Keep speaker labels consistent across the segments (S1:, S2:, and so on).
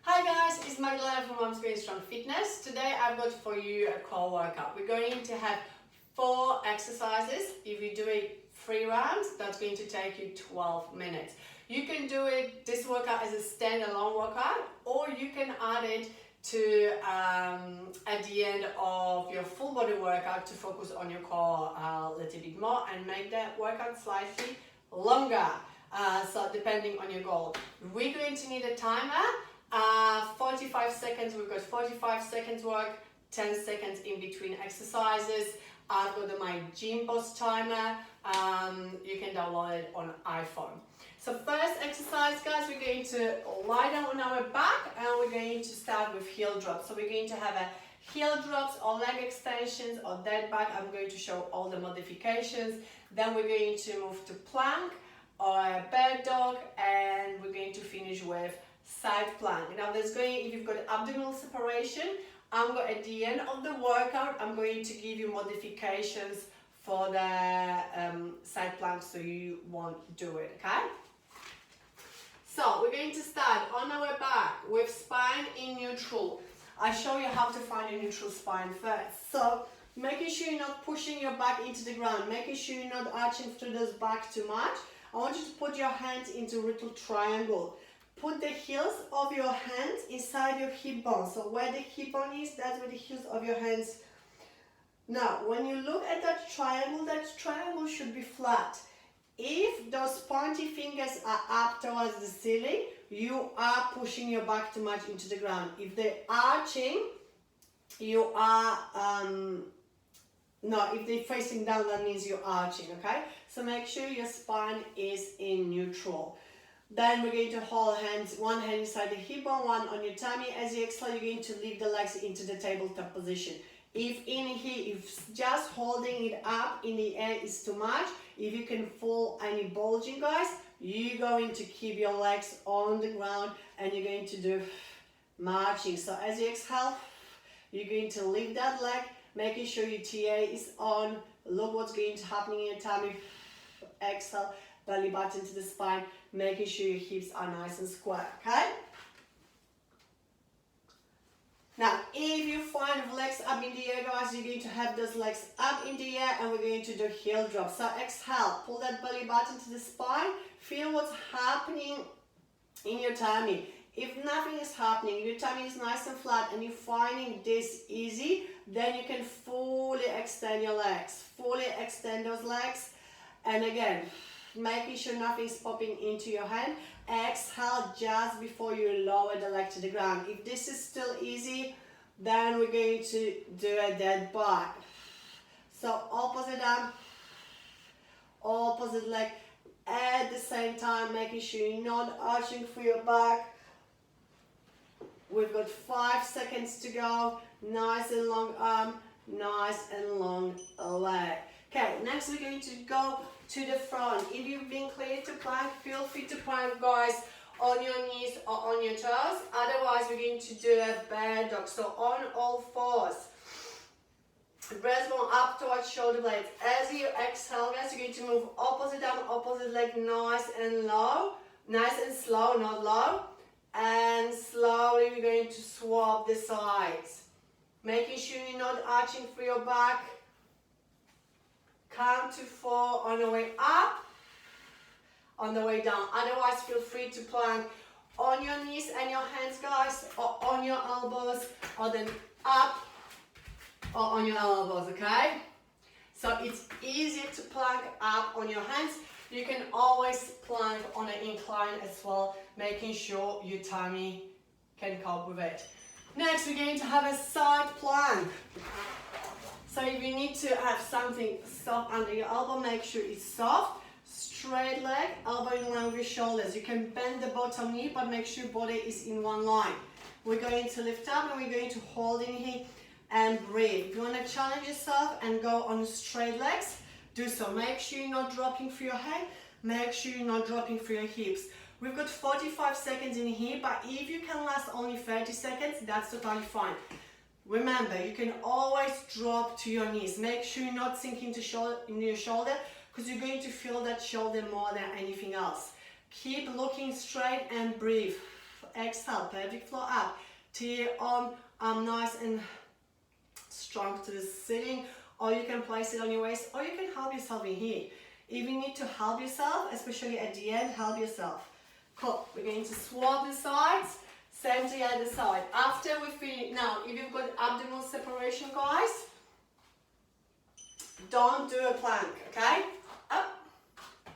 S1: Hi guys, it's Magdalena from Mom's Green Strong Fitness. Today I've got for you a core workout. We're going to have 4 exercises. If you do it 3 rounds, that's going to take you 12 minutes. You can do this workout as a standalone workout, or you can add it to at the end of your full body workout to focus on your core a little bit more and make that workout slightly longer. So depending on your goal. We're going to need a timer. 45 seconds, we've got 45 seconds work, 10 seconds in between exercises. I've got my gym boss timer. You can download it on iPhone. So first exercise, guys, we're going to lie down on our back and we're going to start with heel drops. So we're going to have a heel drops or leg extensions or dead back. I'm going to show all the modifications. Then we're going to move to plank or a bear dog, and we're going to finish with side plank. Now if you've got abdominal separation, at the end of the workout, I'm going to give you modifications for the side plank so you won't do it, okay? So we're going to start on our back with spine in neutral. I show you how to find a neutral spine first. So making sure you're not pushing your back into the ground, making sure you're not arching through those back too much. I want you to put your hands into a little triangle. Put the heels of your hands inside your hip bone. So where the hip bone is, that's where the heels of your hands. Now, when you look at that triangle should be flat. If those pointy fingers are up towards the ceiling, you are pushing your back too much into the ground. If they're arching, you are, if they're facing down, that means you're arching, okay? So make sure your spine is in neutral. Then we're going to hold hands, one hand inside the hip bone, one on your tummy. As you exhale, you're going to lift the legs into the tabletop position. If just holding it up in the air is too much, if you can feel any bulging, guys, you're going to keep your legs on the ground and you're going to do marching. So as you exhale, you're going to lift that leg, making sure your TA is on. Look what's going to happen in your tummy. Exhale, belly button to the spine, making sure your hips are nice and square, okay? Now, if you find legs up in the air, guys, you're going to have those legs up in the air and we're going to do heel drops. So exhale, pull that belly button to the spine, feel what's happening in your tummy. If nothing is happening, your tummy is nice and flat and you're finding this easy, then you can fully extend your legs, fully extend those legs. And again, making sure nothing's popping into your hand. Exhale just before you lower the leg to the ground. If this is still easy, then we're going to do a dead back. So opposite arm, opposite leg at the same time, making sure you're not arching through your back. We've got 5 seconds to go. Nice and long arm, nice and long leg. Okay, next we're going to go to the front. If you've been cleared to plank, feel free to plank, guys, on your knees or on your toes. Otherwise, we're going to do a bear dog. So on all fours. Breastbone up towards shoulder blades. As you exhale, guys, you're going to move opposite arm, opposite leg, nice and low. Nice and slow, not low. And slowly we're going to swap the sides. Making sure you're not arching through your back. Count to 4 on the way up, on the way down. Otherwise, feel free to plank on your knees and your hands, guys, or on your elbows, or then up or on your elbows, okay? So it's easier to plank up on your hands. You can always plank on an incline as well, making sure your tummy can cope with it. Next, we're going to have a side plank. So if you need to have something soft under your elbow, make sure it's soft. Straight leg, elbow in line with your shoulders. You can bend the bottom knee, but make sure body is in one line. We're going to lift up and we're going to hold in here and breathe. If you want to challenge yourself and go on straight legs, do so. Make sure you're not dropping through your head. Make sure you're not dropping through your hips. We've got 45 seconds in here, but if you can last only 30 seconds, that's totally fine. Remember, you can always drop to your knees. Make sure you're not sinking into your shoulder because you're going to feel that shoulder more than anything else. Keep looking straight and breathe. exhale, pelvic floor up, TA on, arm nice and strong to the ceiling, or you can place it on your waist, or you can help yourself in here. If you need to help yourself, especially at the end, help yourself. Cool. We're going to swap the sides, same to the other side. After we finish, now if you've got abdominal separation, guys, don't do a plank, okay? Up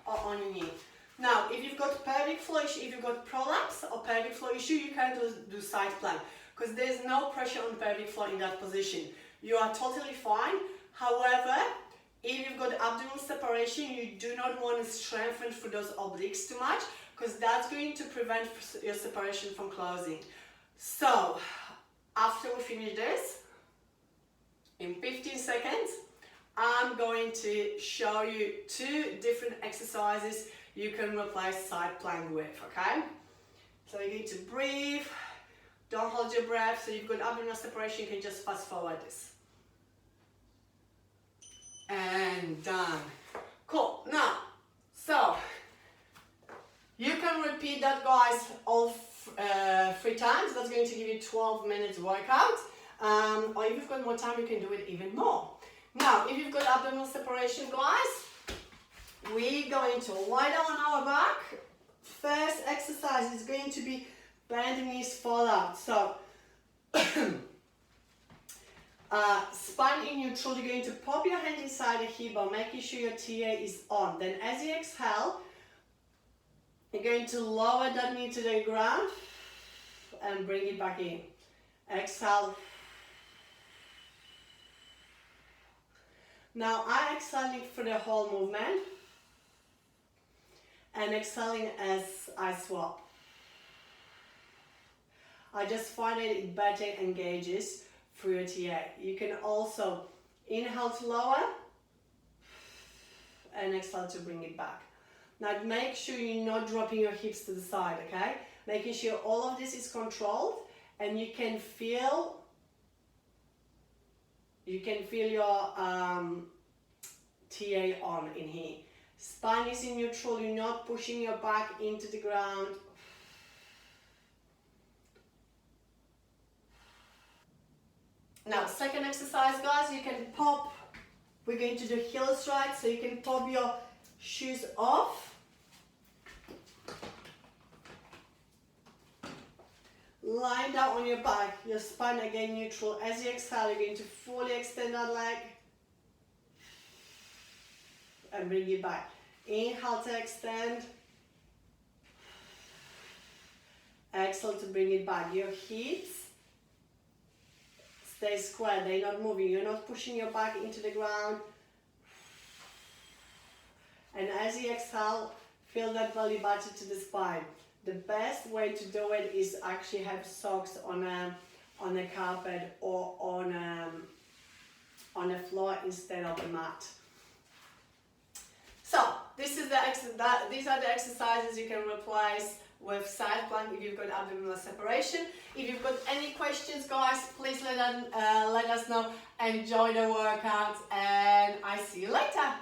S1: or on your knee. Now, if you've got pelvic floor issue, if you've got prolapse or pelvic floor issue, you can do side plank because there's no pressure on the pelvic floor in that position. You are totally fine. However, if you've got abdominal separation, you do not want to strengthen through those obliques too much because that's going to prevent your separation from closing. So, after we finish this, in 15 seconds, I'm going to show you 2 different exercises you can replace side plank with, okay? So you need to breathe, don't hold your breath. So you've got abdominal separation, you can just fast forward this. And done. Cool. Now, so you can repeat that, guys, all 3 times. That's going to give you 12 minutes workout. Or if you've got more time, you can do it even more. Now, if you've got abdominal separation, guys, we're going to lie down on our back. First exercise is going to be bend the knees, fall out. So, spine in neutral, you're going to pop your hand inside the hip bone, making sure your TA is on. Then as you exhale, you're going to lower that knee to the ground and bring it back in. Exhale. Now I'm exhaling for the whole movement and exhaling as I swap. I just find that it better engages through your TA. You can also inhale to lower and exhale to bring it back. Now make sure you're not dropping your hips to the side, okay? Making sure all of this is controlled and you can feel your TA on in here. Spine is in neutral, you're not pushing your back into the ground. Now, second exercise, guys, you can pop, we're going to do heel strike, so you can pop your shoes off. Lie down on your back, your spine again neutral. As you exhale, you're going to fully extend that leg and bring it back. Inhale to extend. Exhale to bring it back. Your hips stay square, they're not moving. You're not pushing your back into the ground. And as you exhale, feel that belly button to the spine. The best way to do it is actually have socks on a carpet or on a floor instead of the mat. So these are the exercises you can replace with side plank if you've got abdominal separation. If you've got any questions, guys, please let us know. Enjoy the workout and I see you later.